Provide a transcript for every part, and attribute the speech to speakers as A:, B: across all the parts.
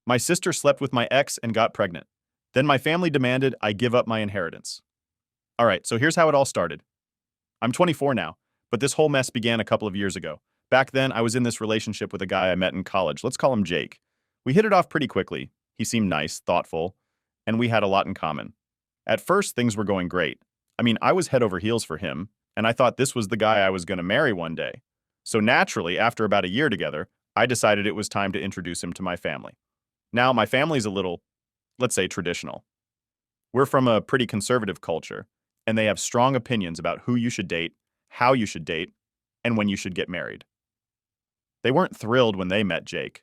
A: My sister slept with my ex and got pregnant. Then my family demanded I give up my inheritance. All right, so here's how it all started. I'm 24 now, but this whole mess began a couple of years ago. Back then, I was in this relationship with a guy I met in college. Let's call him Jake. We hit it off pretty quickly. He seemed nice, thoughtful, and we had a lot in common. At first, things were going great. I mean, I was head over heels for him, and I thought this was the guy I was going to marry one day. So naturally, after about a year together, I decided it was time to introduce him to my family. Now, my family's a little, let's say, traditional. We're from a pretty conservative culture, and they have strong opinions about who you should date, how you should date, and when you should get married. They weren't thrilled when they met Jake.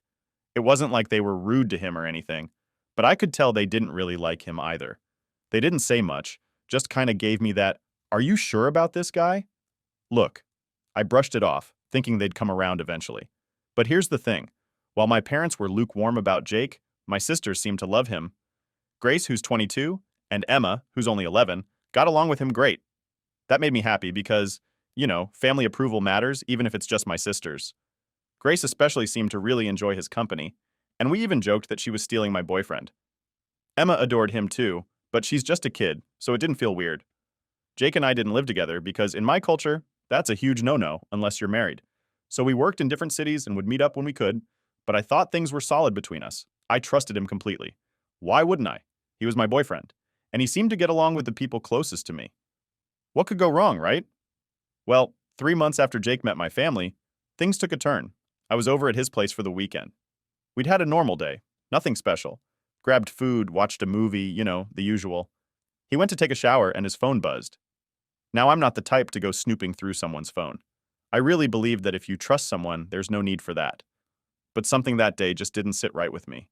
A: It wasn't like they were rude to him or anything, but I could tell they didn't really like him either. They didn't say much, just kind of gave me that, "Are you sure about this guy?" Look, I brushed it off, thinking they'd come around eventually. But here's the thing. While my parents were lukewarm about Jake, my sisters seemed to love him. Grace, who's 22, and Emma, who's only 11, got along with him great. That made me happy because, family approval matters even if it's just my sisters. Grace especially seemed to really enjoy his company, and we even joked that she was stealing my boyfriend. Emma adored him too, but she's just a kid, so it didn't feel weird. Jake and I didn't live together because in my culture, that's a huge no-no unless you're married. So we worked in different cities and would meet up when we could, but I thought things were solid between us. I trusted him completely. Why wouldn't I? He was my boyfriend, and he seemed to get along with the people closest to me. What could go wrong, right? Well, 3 months after Jake met my family, things took a turn. I was over at his place for the weekend. We'd had a normal day, nothing special. Grabbed food, watched a movie, the usual. He went to take a shower and his phone buzzed. Now, I'm not the type to go snooping through someone's phone. I really believe that if you trust someone, there's no need for that. But something that day just didn't sit right with me.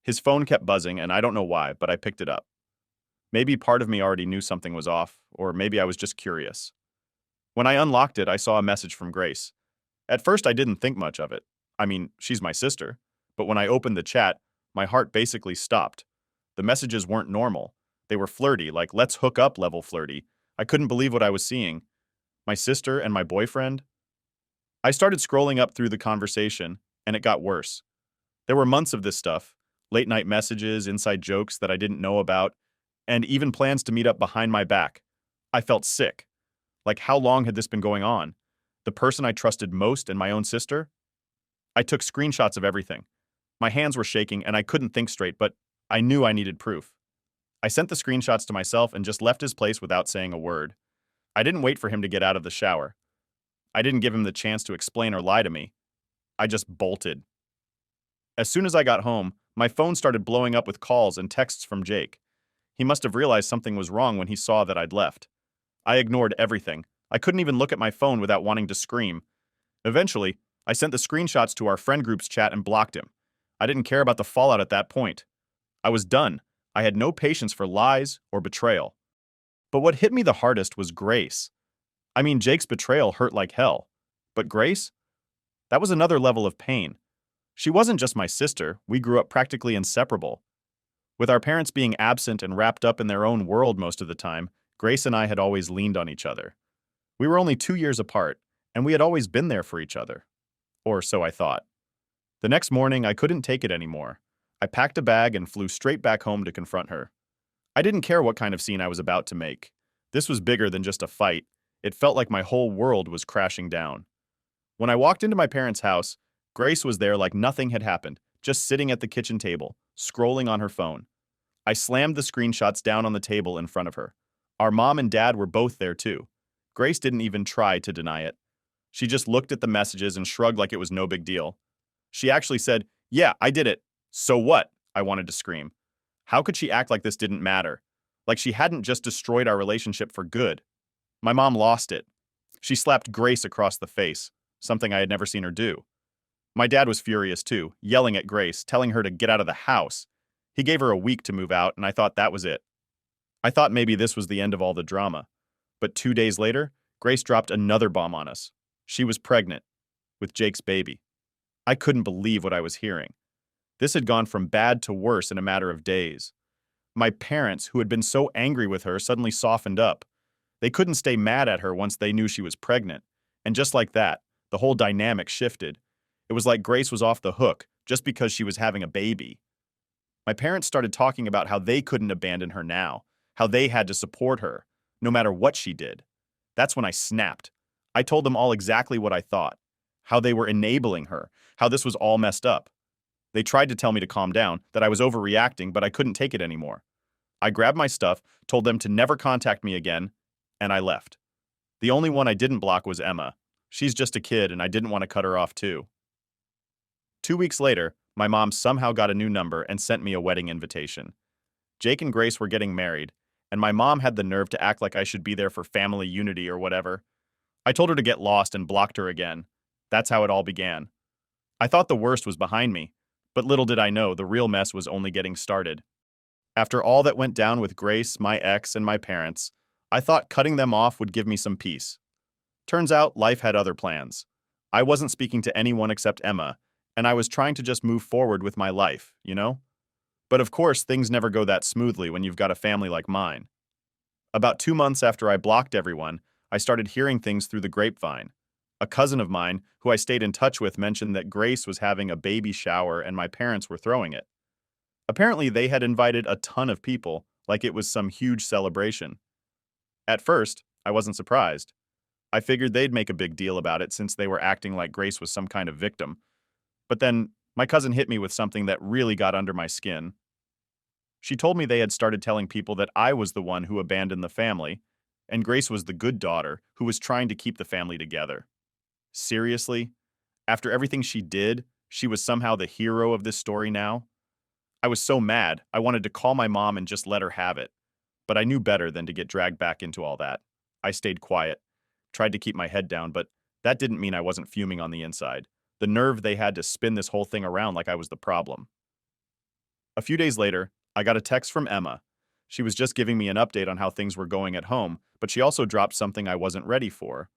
A: His phone kept buzzing, and I don't know why, but I picked it up. Maybe part of me already knew something was off, or maybe I was just curious. When I unlocked it, I saw a message from Grace. At first, I didn't think much of it. I mean, she's my sister. But when I opened the chat, my heart basically stopped. The messages weren't normal. They were flirty, like let's hook up level flirty. I couldn't believe what I was seeing. My sister and my boyfriend. I started scrolling up through the conversation, and it got worse. There were months of this stuff, late night messages, inside jokes that I didn't know about, and even plans to meet up behind my back. I felt sick. Like, how long had this been going on? The person I trusted most and my own sister? I took screenshots of everything. My hands were shaking and I couldn't think straight, but I knew I needed proof. I sent the screenshots to myself and just left his place without saying a word. I didn't wait for him to get out of the shower. I didn't give him the chance to explain or lie to me. I just bolted. As soon as I got home, my phone started blowing up with calls and texts from Jake. He must have realized something was wrong when he saw that I'd left. I ignored everything. I couldn't even look at my phone without wanting to scream. Eventually, I sent the screenshots to our friend group's chat and blocked him. I didn't care about the fallout at that point. I was done. I had no patience for lies or betrayal. But what hit me the hardest was Grace. I mean, Jake's betrayal hurt like hell. But Grace? That was another level of pain. She wasn't just my sister. We grew up practically inseparable. With our parents being absent and wrapped up in their own world most of the time, Grace and I had always leaned on each other. We were only 2 years apart, and we had always been there for each other. Or so I thought. The next morning, I couldn't take it anymore. I packed a bag and flew straight back home to confront her. I didn't care what kind of scene I was about to make. This was bigger than just a fight. It felt like my whole world was crashing down. When I walked into my parents' house, Grace was there like nothing had happened, just sitting at the kitchen table, scrolling on her phone. I slammed the screenshots down on the table in front of her. Our mom and dad were both there too. Grace didn't even try to deny it. She just looked at the messages and shrugged like it was no big deal. She actually said, "Yeah, I did it. So what?" I wanted to scream. How could she act like this didn't matter? Like she hadn't just destroyed our relationship for good. My mom lost it. She slapped Grace across the face, something I had never seen her do. My dad was furious too, yelling at Grace, telling her to get out of the house. He gave her a week to move out, and I thought that was it. I thought maybe this was the end of all the drama. But 2 days later, Grace dropped another bomb on us. She was pregnant, with Jake's baby. I couldn't believe what I was hearing. This had gone from bad to worse in a matter of days. My parents, who had been so angry with her, suddenly softened up. They couldn't stay mad at her once they knew she was pregnant. And just like that, the whole dynamic shifted. It was like Grace was off the hook just because she was having a baby. My parents started talking about how they couldn't abandon her now, how they had to support her, no matter what she did. That's when I snapped. I told them all exactly what I thought, how they were enabling her, how this was all messed up. They tried to tell me to calm down, that I was overreacting, but I couldn't take it anymore. I grabbed my stuff, told them to never contact me again, and I left. The only one I didn't block was Emma. She's just a kid, and I didn't want to cut her off too. 2 weeks later, my mom somehow got a new number and sent me a wedding invitation. Jake and Grace were getting married, and my mom had the nerve to act like I should be there for family unity or whatever. I told her to get lost and blocked her again. That's how it all began. I thought the worst was behind me, but little did I know the real mess was only getting started. After all that went down with Grace, my ex, and my parents, I thought cutting them off would give me some peace. Turns out life had other plans. I wasn't speaking to anyone except Emma, and I was trying to just move forward with my life, you know? But of course, things never go that smoothly when you've got a family like mine. About 2 months after I blocked everyone, I started hearing things through the grapevine. A cousin of mine, who I stayed in touch with, mentioned that Grace was having a baby shower and my parents were throwing it. Apparently, they had invited a ton of people, like it was some huge celebration. At first, I wasn't surprised. I figured they'd make a big deal about it since they were acting like Grace was some kind of victim. But then, my cousin hit me with something that really got under my skin. She told me they had started telling people that I was the one who abandoned the family, and Grace was the good daughter who was trying to keep the family together. Seriously? After everything she did, she was somehow the hero of this story now? I was so mad, I wanted to call my mom and just let her have it. But I knew better than to get dragged back into all that. I stayed quiet, tried to keep my head down, but that didn't mean I wasn't fuming on the inside. The nerve they had to spin this whole thing around like I was the problem. A few days later, I got a text from Emma. She was just giving me an update on how things were going at home, but she also dropped something I wasn't ready for.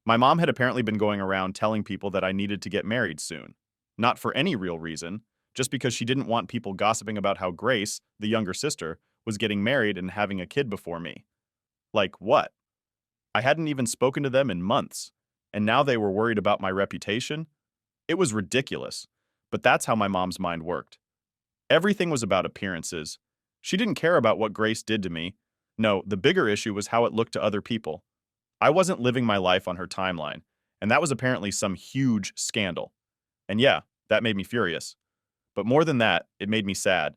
A: My mom had apparently been going around telling people that I needed to get married soon. Not for any real reason, just because she didn't want people gossiping about how Grace, the younger sister, was getting married and having a kid before me. Like what? I hadn't even spoken to them in months, and now they were worried about my reputation? It was ridiculous, but that's how my mom's mind worked. Everything was about appearances. She didn't care about what Grace did to me. No, the bigger issue was how it looked to other people. I wasn't living my life on her timeline, and that was apparently some huge scandal. And yeah, that made me furious. But more than that, it made me sad.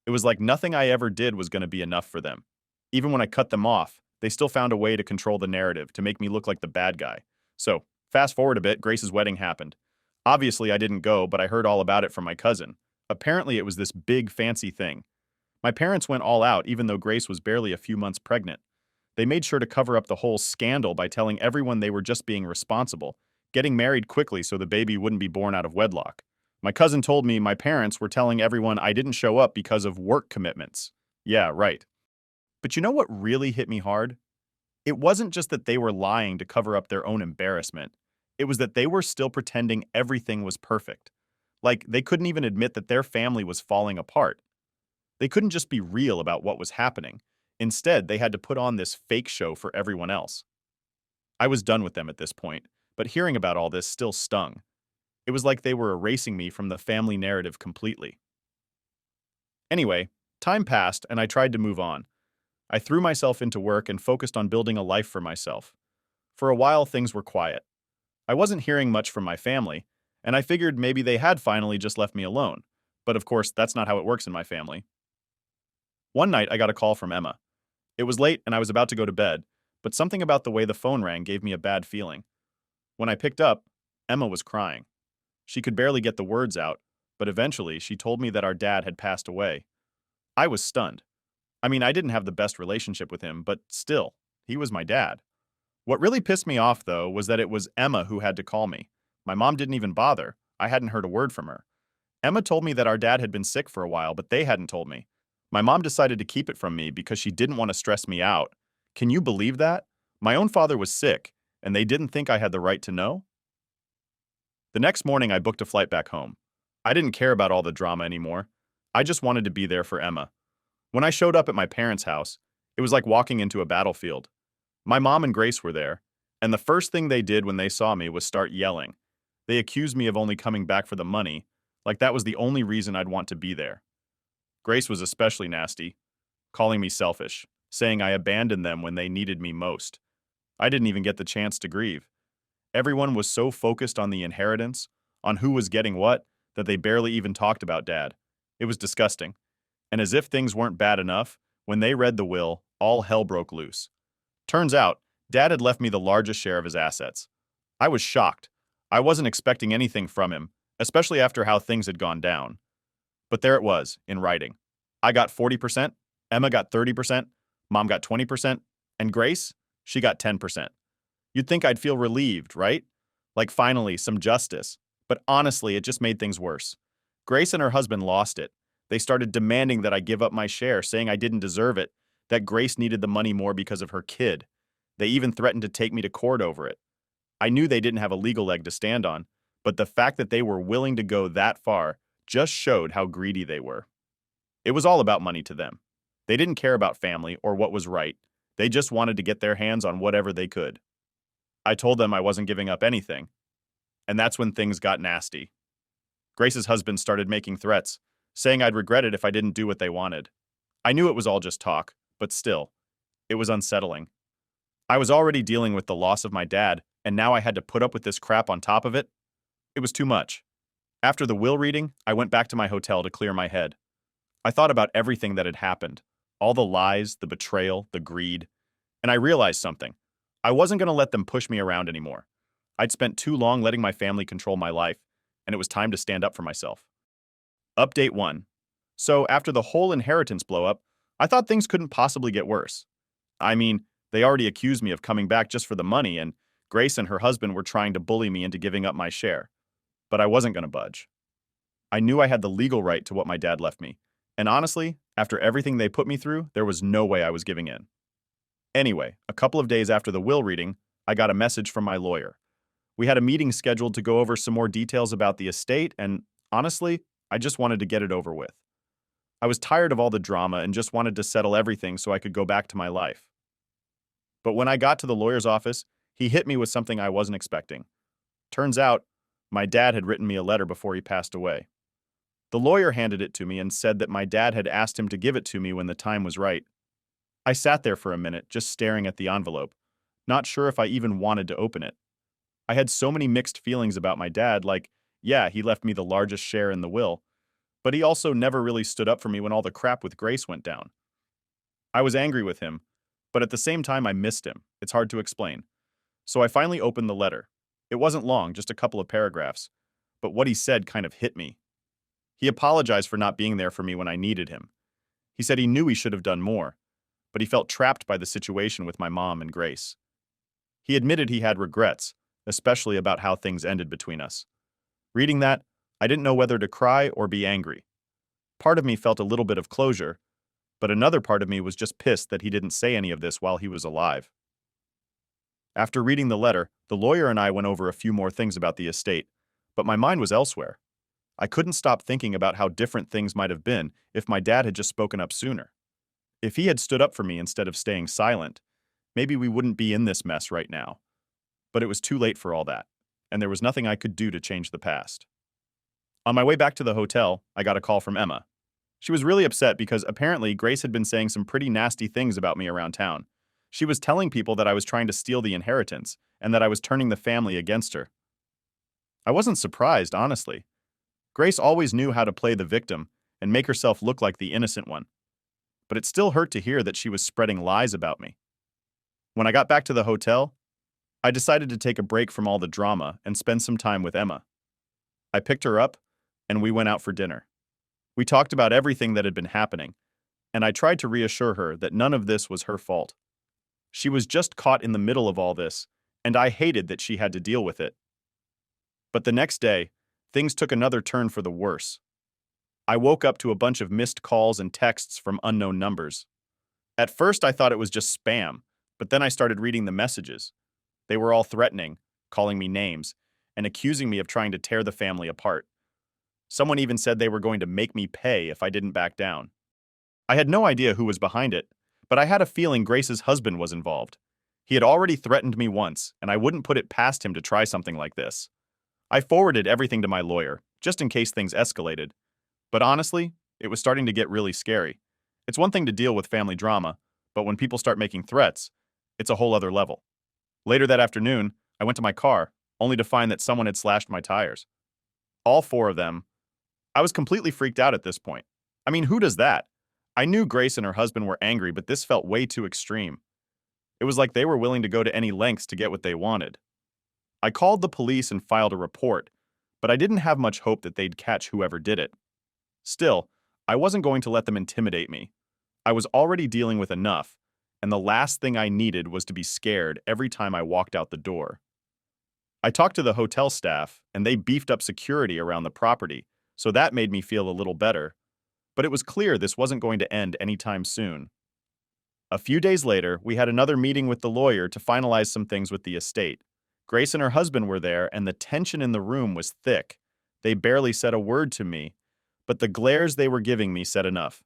A: It was like nothing I ever did was going to be enough for them. Even when I cut them off, they still found a way to control the narrative, to make me look like the bad guy. So, fast forward a bit, Grace's wedding happened. Obviously, I didn't go, but I heard all about it from my cousin. Apparently, it was this big, fancy thing. My parents went all out, even though Grace was barely a few months pregnant. They made sure to cover up the whole scandal by telling everyone they were just being responsible, getting married quickly so the baby wouldn't be born out of wedlock. My cousin told me my parents were telling everyone I didn't show up because of work commitments. Yeah, right. But you know what really hit me hard? It wasn't just that they were lying to cover up their own embarrassment. It was that they were still pretending everything was perfect. Like, they couldn't even admit that their family was falling apart. They couldn't just be real about what was happening. Instead, they had to put on this fake show for everyone else. I was done with them at this point, but hearing about all this still stung. It was like they were erasing me from the family narrative completely. Anyway, time passed and I tried to move on. I threw myself into work and focused on building a life for myself. For a while, things were quiet. I wasn't hearing much from my family, and I figured maybe they had finally just left me alone. But of course, that's not how it works in my family. One night, I got a call from Emma. It was late and I was about to go to bed, but something about the way the phone rang gave me a bad feeling. When I picked up, Emma was crying. She could barely get the words out, but eventually she told me that our dad had passed away. I was stunned. I mean, I didn't have the best relationship with him, but still, he was my dad. What really pissed me off, though, was that it was Emma who had to call me. My mom didn't even bother. I hadn't heard a word from her. Emma told me that our dad had been sick for a while, but they hadn't told me. My mom decided to keep it from me because she didn't want to stress me out. Can you believe that? My own father was sick, and they didn't think I had the right to know? The next morning, I booked a flight back home. I didn't care about all the drama anymore. I just wanted to be there for Emma. When I showed up at my parents' house, it was like walking into a battlefield. My mom and Grace were there, and the first thing they did when they saw me was start yelling. They accused me of only coming back for the money, like that was the only reason I'd want to be there. Grace was especially nasty, calling me selfish, saying I abandoned them when they needed me most. I didn't even get the chance to grieve. Everyone was so focused on the inheritance, on who was getting what, that they barely even talked about Dad. It was disgusting. And as if things weren't bad enough, when they read the will, all hell broke loose. Turns out, Dad had left me the largest share of his assets. I was shocked. I wasn't expecting anything from him, especially after how things had gone down. But there it was, in writing. I got 40%, Emma got 30%, Mom got 20%, and Grace, she got 10%. You'd think I'd feel relieved, right? Like finally, some justice. But honestly, it just made things worse. Grace and her husband lost it. They started demanding that I give up my share, saying I didn't deserve it, that Grace needed the money more because of her kid. They even threatened to take me to court over it. I knew they didn't have a legal leg to stand on, but the fact that they were willing to go that far just showed how greedy they were. It was all about money to them. They didn't care about family or what was right. They just wanted to get their hands on whatever they could. I told them I wasn't giving up anything. And that's when things got nasty. Grace's husband started making threats, saying I'd regret it if I didn't do what they wanted. I knew it was all just talk, but still, it was unsettling. I was already dealing with the loss of my dad, and now I had to put up with this crap on top of it. It was too much. After the will reading, I went back to my hotel to clear my head. I thought about everything that had happened, all the lies, the betrayal, the greed, and I realized something. I wasn't going to let them push me around anymore. I'd spent too long letting my family control my life, and it was time to stand up for myself. Update 1. So, after the whole inheritance blow-up, I thought things couldn't possibly get worse. I mean, they already accused me of coming back just for the money, and Grace and her husband were trying to bully me into giving up my share. But I wasn't going to budge. I knew I had the legal right to what my dad left me, and honestly, after everything they put me through, there was no way I was giving in. Anyway, a couple of days after the will reading, I got a message from my lawyer. We had a meeting scheduled to go over some more details about the estate, and honestly, I just wanted to get it over with. I was tired of all the drama and just wanted to settle everything so I could go back to my life. But when I got to the lawyer's office, he hit me with something I wasn't expecting. Turns out, my dad had written me a letter before he passed away. The lawyer handed it to me and said that my dad had asked him to give it to me when the time was right. I sat there for a minute, just staring at the envelope, not sure if I even wanted to open it. I had so many mixed feelings about my dad, like, yeah, he left me the largest share in the will, but he also never really stood up for me when all the crap with Grace went down. I was angry with him, but at the same time I missed him. It's hard to explain. So I finally opened the letter. It wasn't long, just a couple of paragraphs, but what he said kind of hit me. He apologized for not being there for me when I needed him. He said he knew he should have done more, but he felt trapped by the situation with my mom and Grace. He admitted he had regrets, especially about how things ended between us. Reading that, I didn't know whether to cry or be angry. Part of me felt a little bit of closure, but another part of me was just pissed that he didn't say any of this while he was alive. After reading the letter, the lawyer and I went over a few more things about the estate, but my mind was elsewhere. I couldn't stop thinking about how different things might have been if my dad had just spoken up sooner. If he had stood up for me instead of staying silent, maybe we wouldn't be in this mess right now. But it was too late for all that, and there was nothing I could do to change the past. On my way back to the hotel, I got a call from Emma. She was really upset because apparently Grace had been saying some pretty nasty things about me around town. She was telling people that I was trying to steal the inheritance and that I was turning the family against her. I wasn't surprised, honestly. Grace always knew how to play the victim and make herself look like the innocent one. But it still hurt to hear that she was spreading lies about me. When I got back to the hotel, I decided to take a break from all the drama and spend some time with Emma. I picked her up, and we went out for dinner. We talked about everything that had been happening, and I tried to reassure her that none of this was her fault. She was just caught in the middle of all this, and I hated that she had to deal with it. But the next day, things took another turn for the worse. I woke up to a bunch of missed calls and texts from unknown numbers. At first, I thought it was just spam, but then I started reading the messages. They were all threatening, calling me names, and accusing me of trying to tear the family apart. Someone even said they were going to make me pay if I didn't back down. I had no idea who was behind it, but I had a feeling Grace's husband was involved. He had already threatened me once, and I wouldn't put it past him to try something like this. I forwarded everything to my lawyer, just in case things escalated. But honestly, It was starting to get really scary. It's one thing to deal with family drama, but when people start making threats, it's a whole other level. Later that afternoon, I went to my car, only to find that someone had slashed my tires. All four of them. I was completely freaked out at this point. I mean, who does that? I knew Grace and her husband were angry, but this felt way too extreme. It was like they were willing to go to any lengths to get what they wanted. I called the police and filed a report, but I didn't have much hope that they'd catch whoever did it. Still, I wasn't going to let them intimidate me. I was already dealing with enough, and the last thing I needed was to be scared every time I walked out the door. I talked to the hotel staff, and they beefed up security around the property, so that made me feel a little better. But it was clear this wasn't going to end anytime soon. A few days later, we had another meeting with the lawyer to finalize some things with the estate. Grace and her husband were there, and the tension in the room was thick. They barely said a word to me, but the glares they were giving me said enough.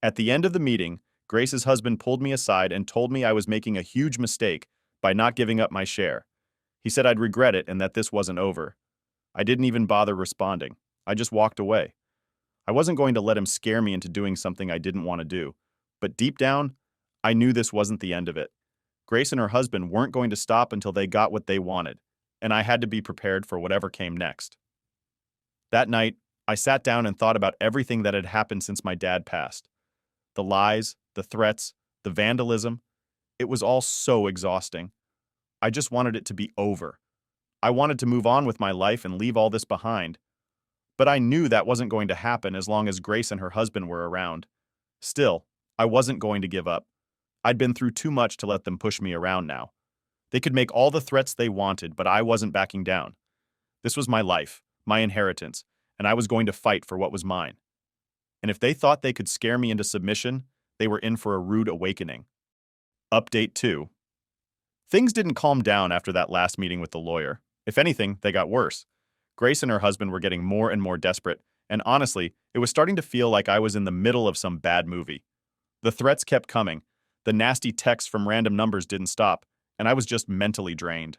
A: At the end of the meeting, Grace's husband pulled me aside and told me I was making a huge mistake by not giving up my share. He said I'd regret it and that this wasn't over. I didn't even bother responding. I just walked away. I wasn't going to let him scare me into doing something I didn't want to do. But deep down, I knew this wasn't the end of it. Grace and her husband weren't going to stop until they got what they wanted, and I had to be prepared for whatever came next. That night, I sat down and thought about everything that had happened since my dad passed. The lies, the threats, the vandalism. It was all so exhausting. I just wanted it to be over. I wanted to move on with my life and leave all this behind. But I knew that wasn't going to happen as long as Grace and her husband were around. Still, I wasn't going to give up. I'd been through too much to let them push me around now. They could make all the threats they wanted, but I wasn't backing down. This was my life, my inheritance, and I was going to fight for what was mine. And if they thought they could scare me into submission, they were in for a rude awakening. Update 2. Things didn't calm down after that last meeting with the lawyer. If anything, they got worse. Grace and her husband were getting more and more desperate, and honestly, it was starting to feel like I was in the middle of some bad movie. The threats kept coming, the nasty texts from random numbers didn't stop, and I was just mentally drained.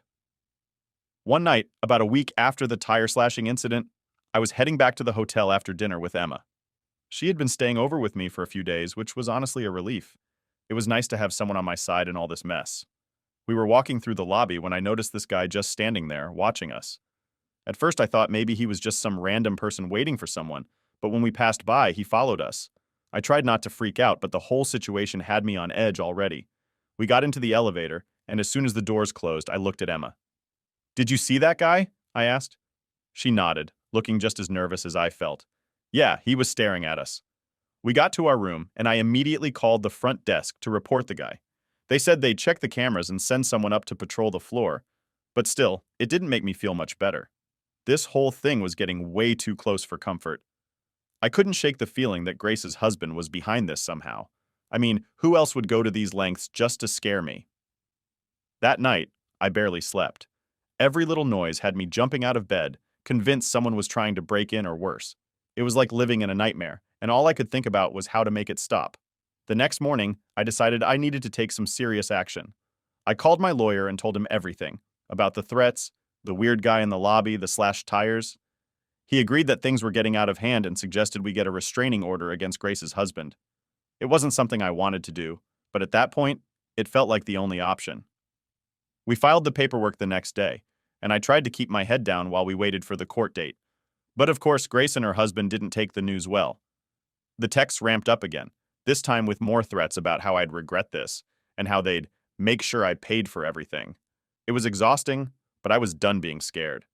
A: One night, about a week after the tire slashing incident, I was heading back to the hotel after dinner with Emma. She had been staying over with me for a few days, which was honestly a relief. It was nice to have someone on my side in all this mess. We were walking through the lobby when I noticed this guy just standing there, watching us. At first I thought maybe he was just some random person waiting for someone, but when we passed by, he followed us. I tried not to freak out, but the whole situation had me on edge already. We got into the elevator, and as soon as the doors closed, I looked at Emma. "Did you see that guy?" I asked. She nodded, looking just as nervous as I felt. Yeah, he was staring at us. We got to our room, and I immediately called the front desk to report the guy. They said they'd check the cameras and send someone up to patrol the floor, but still, it didn't make me feel much better. This whole thing was getting way too close for comfort. I couldn't shake the feeling that Grace's husband was behind this somehow. I mean, who else would go to these lengths just to scare me? That night, I barely slept. Every little noise had me jumping out of bed, convinced someone was trying to break in or worse. It was like living in a nightmare, and all I could think about was how to make it stop. The next morning, I decided I needed to take some serious action. I called my lawyer and told him everything about the threats, the weird guy in the lobby, the slashed tires. He agreed that things were getting out of hand and suggested we get a restraining order against Grace's husband. It wasn't something I wanted to do, but at that point, it felt like the only option. We filed the paperwork the next day, and I tried to keep my head down while we waited for the court date. But of course, Grace and her husband didn't take the news well. The texts ramped up again, this time with more threats about how I'd regret this, and how they'd make sure I paid for everything. It was exhausting, but I was done being scared.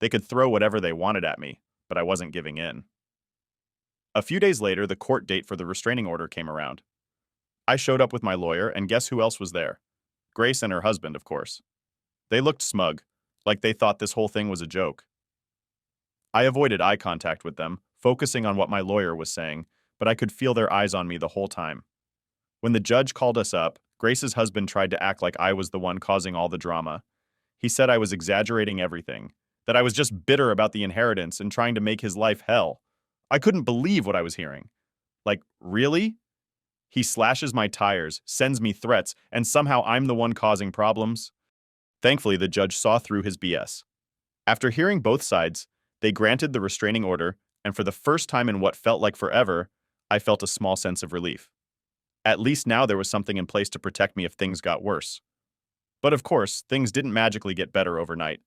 A: They could throw whatever they wanted at me, but I wasn't giving in. A few days later, the court date for the restraining order came around. I showed up with my lawyer, and guess who else was there? Grace and her husband, of course. They looked smug, like they thought this whole thing was a joke. I avoided eye contact with them, focusing on what my lawyer was saying, but I could feel their eyes on me the whole time. When the judge called us up, Grace's husband tried to act like I was the one causing all the drama. He said I was exaggerating everything, that I was just bitter about the inheritance and trying to make his life hell. I couldn't believe what I was hearing. Like, really? He slashes my tires, sends me threats, and somehow I'm the one causing problems? Thankfully, the judge saw through his BS. After hearing both sides, they granted the restraining order, and for the first time in what felt like forever, I felt a small sense of relief. At least now there was something in place to protect me if things got worse. But of course, things didn't magically get better overnight.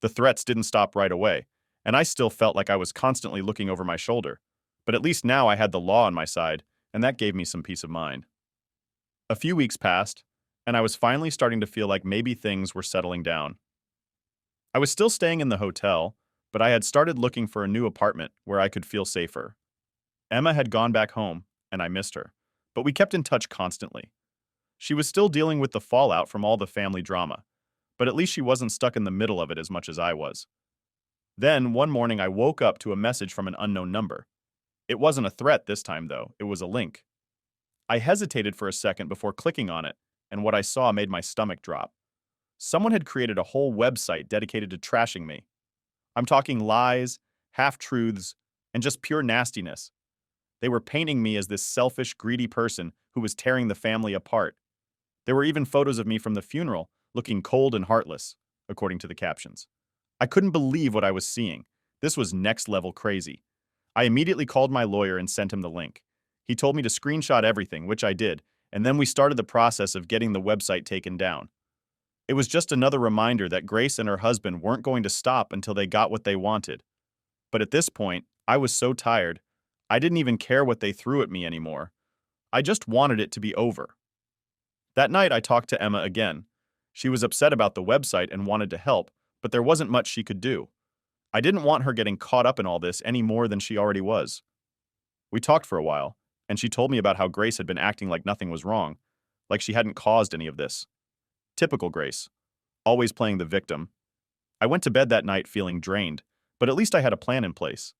A: The threats didn't stop right away, and I still felt like I was constantly looking over my shoulder. But at least now I had the law on my side, and that gave me some peace of mind. A few weeks passed, and I was finally starting to feel like maybe things were settling down. I was still staying in the hotel, but I had started looking for a new apartment where I could feel safer. Emma had gone back home, and I missed her, but we kept in touch constantly. She was still dealing with the fallout from all the family drama, but at least she wasn't stuck in the middle of it as much as I was. Then, one morning, I woke up to a message from an unknown number. It wasn't a threat this time, though, it was a link. I hesitated for a second before clicking on it, and what I saw made my stomach drop. Someone had created a whole website dedicated to trashing me. I'm talking lies, half-truths, and just pure nastiness. They were painting me as this selfish, greedy person who was tearing the family apart. There were even photos of me from the funeral, looking cold and heartless, according to the captions. I couldn't believe what I was seeing. This was next-level crazy. I immediately called my lawyer and sent him the link. He told me to screenshot everything, which I did, and then we started the process of getting the website taken down. It was just another reminder that Grace and her husband weren't going to stop until they got what they wanted. But at this point, I was so tired, I didn't even care what they threw at me anymore. I just wanted it to be over. That night, I talked to Emma again. She was upset about the website and wanted to help, but there wasn't much she could do. I didn't want her getting caught up in all this any more than she already was. We talked for a while, and she told me about how Grace had been acting like nothing was wrong, like she hadn't caused any of this. Typical Grace, always playing the victim. I went to bed that night feeling drained, but at least I had a plan in place.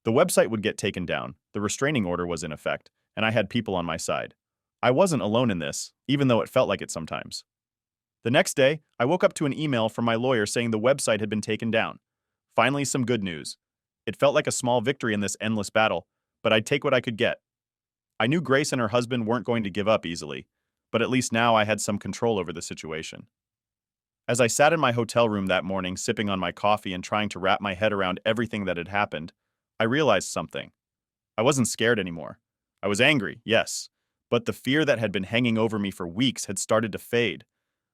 A: The website would get taken down, the restraining order was in effect, and I had people on my side. I wasn't alone in this, even though it felt like it sometimes. The next day, I woke up to an email from my lawyer saying the website had been taken down. Finally, some good news. It felt like a small victory in this endless battle, but I'd take what I could get. I knew Grace and her husband weren't going to give up easily, but at least now I had some control over the situation. As I sat in my hotel room that morning, sipping on my coffee and trying to wrap my head around everything that had happened, I realized something. I wasn't scared anymore. I was angry, yes, but the fear that had been hanging over me for weeks had started to fade.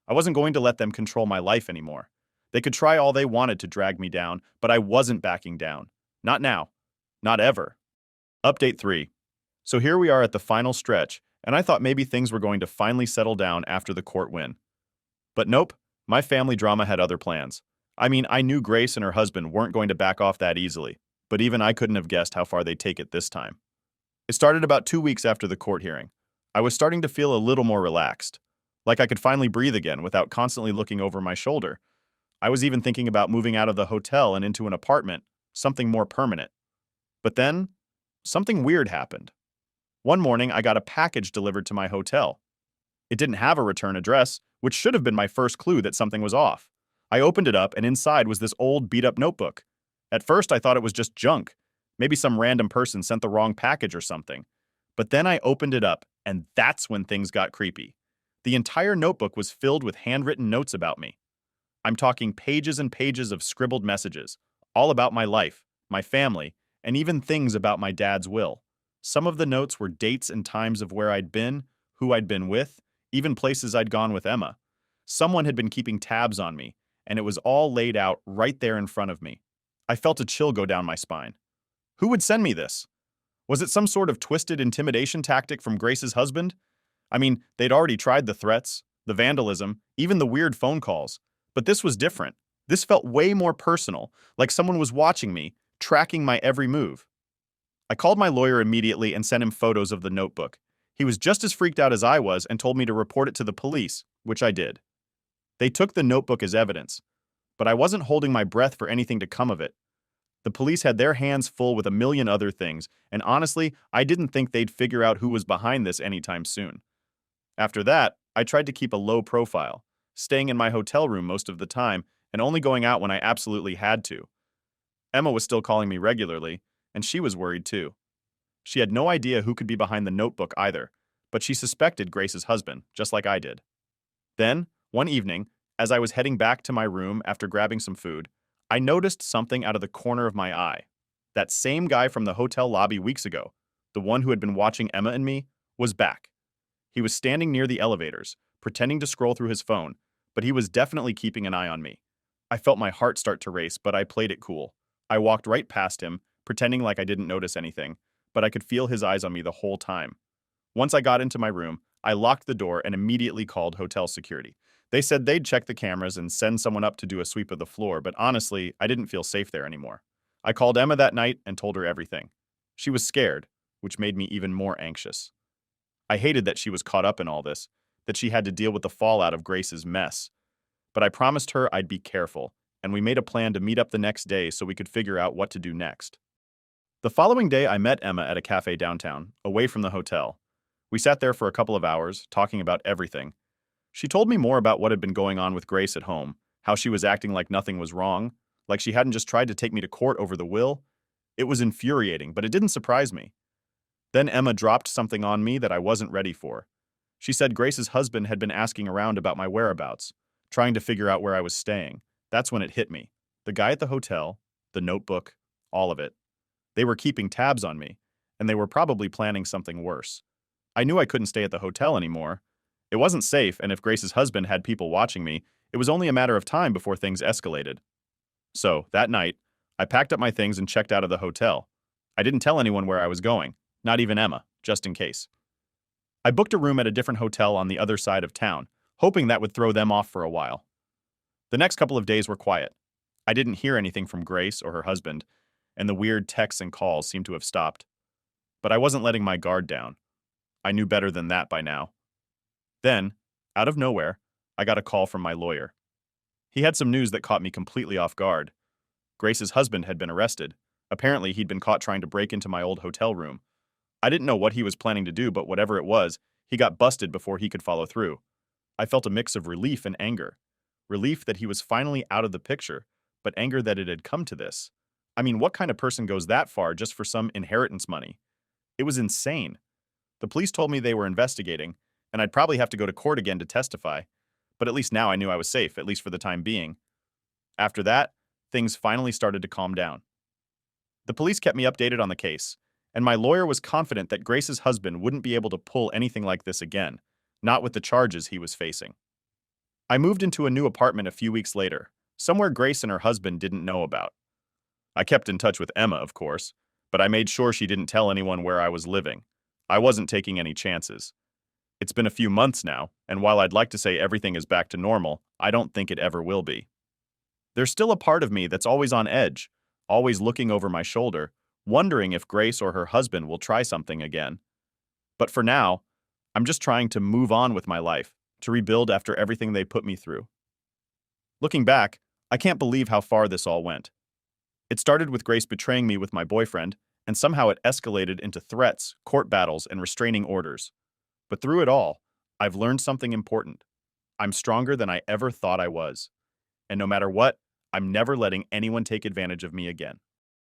A: I wasn't going to let them control my life anymore. They could try all they wanted to drag me down, but I wasn't backing down. Not now. Not ever. Update 3. So here we are at the final stretch, and I thought maybe things were going to finally settle down after the court win. But nope, my family drama had other plans. I mean, I knew Grace and her husband weren't going to back off that easily, but even I couldn't have guessed how far they'd take it this time. It started about 2 weeks after the court hearing. I was starting to feel a little more relaxed, like I could finally breathe again without constantly looking over my shoulder. I was even thinking about moving out of the hotel and into an apartment, something more permanent. But then, something weird happened. One morning, I got a package delivered to my hotel. It didn't have a return address, which should have been my first clue that something was off. I opened it up, and inside was this old, beat-up notebook. At first, I thought it was just junk. Maybe some random person sent the wrong package or something. But then I opened it up, and that's when things got creepy. The entire notebook was filled with handwritten notes about me. I'm talking pages and pages of scribbled messages, all about my life, my family, and even things about my dad's will. Some of the notes were dates and times of where I'd been, who I'd been with, even places I'd gone with Emma. Someone had been keeping tabs on me, and it was all laid out right there in front of me. I felt a chill go down my spine. Who would send me this? Was it some sort of twisted intimidation tactic from Grace's husband? I mean, they'd already tried the threats, the vandalism, even the weird phone calls. But this was different. This felt way more personal, like someone was watching me, tracking my every move. I called my lawyer immediately and sent him photos of the notebook. He was just as freaked out as I was and told me to report it to the police, which I did. They took the notebook as evidence, but I wasn't holding my breath for anything to come of it. The police had their hands full with a million other things, and honestly, I didn't think they'd figure out who was behind this anytime soon. After that, I tried to keep a low profile, staying in my hotel room most of the time and only going out when I absolutely had to. Emma was still calling me regularly, and she was worried too. She had no idea who could be behind the notebook either, but she suspected Grace's husband, just like I did. Then, one evening, as I was heading back to my room after grabbing some food, I noticed something out of the corner of my eye. That same guy from the hotel lobby weeks ago, the one who had been watching Emma and me, was back. He was standing near the elevators, pretending to scroll through his phone, but he was definitely keeping an eye on me. I felt my heart start to race, but I played it cool. I walked right past him, pretending like I didn't notice anything, but I could feel his eyes on me the whole time. Once I got into my room, I locked the door and immediately called hotel security. They said they'd check the cameras and send someone up to do a sweep of the floor, but honestly, I didn't feel safe there anymore. I called Emma that night and told her everything. She was scared, which made me even more anxious. I hated that she was caught up in all this, that she had to deal with the fallout of Grace's mess. But I promised her I'd be careful, and we made a plan to meet up the next day so we could figure out what to do next. The following day, I met Emma at a cafe downtown, away from the hotel. We sat there for a couple of hours, talking about everything. She told me more about what had been going on with Grace at home, how she was acting like nothing was wrong, like she hadn't just tried to take me to court over the will. It was infuriating, but it didn't surprise me. Then Emma dropped something on me that I wasn't ready for. She said Grace's husband had been asking around about my whereabouts, trying to figure out where I was staying. That's when it hit me. The guy at the hotel, the notebook, all of it. They were keeping tabs on me, and they were probably planning something worse. I knew I couldn't stay at the hotel anymore. It wasn't safe, and if Grace's husband had people watching me, it was only a matter of time before things escalated. So, that night, I packed up my things and checked out of the hotel. I didn't tell anyone where I was going, not even Emma, just in case. I booked a room at a different hotel on the other side of town, hoping that would throw them off for a while. The next couple of days were quiet. I didn't hear anything from Grace or her husband, and the weird texts and calls seemed to have stopped. But I wasn't letting my guard down. I knew better than that by now. Then, out of nowhere, I got a call from my lawyer. He had some news that caught me completely off guard. Grace's husband had been arrested. Apparently, he'd been caught trying to break into my old hotel room. I didn't know what he was planning to do, but whatever it was, he got busted before he could follow through. I felt a mix of relief and anger. Relief that he was finally out of the picture, but anger that it had come to this. I mean, what kind of person goes that far just for some inheritance money? It was insane. The police told me they were investigating, and I'd probably have to go to court again to testify, but at least now I knew I was safe, at least for the time being. After that, things finally started to calm down. The police kept me updated on the case, and my lawyer was confident that Grace's husband wouldn't be able to pull anything like this again, not with the charges he was facing. I moved into a new apartment a few weeks later, somewhere Grace and her husband didn't know about. I kept in touch with Emma, of course, but I made sure she didn't tell anyone where I was living. I wasn't taking any chances. It's been a few months now, and while I'd like to say everything is back to normal, I don't think it ever will be. There's still a part of me that's always on edge, always looking over my shoulder, wondering if Grace or her husband will try something again. But for now, I'm just trying to move on with my life, to rebuild after everything they put me through. Looking back, I can't believe how far this all went. It started with Grace betraying me with my boyfriend, and somehow it escalated into threats, court battles, and restraining orders. But through it all, I've learned something important. I'm stronger than I ever thought I was. And no matter what, I'm never letting anyone take advantage of me again.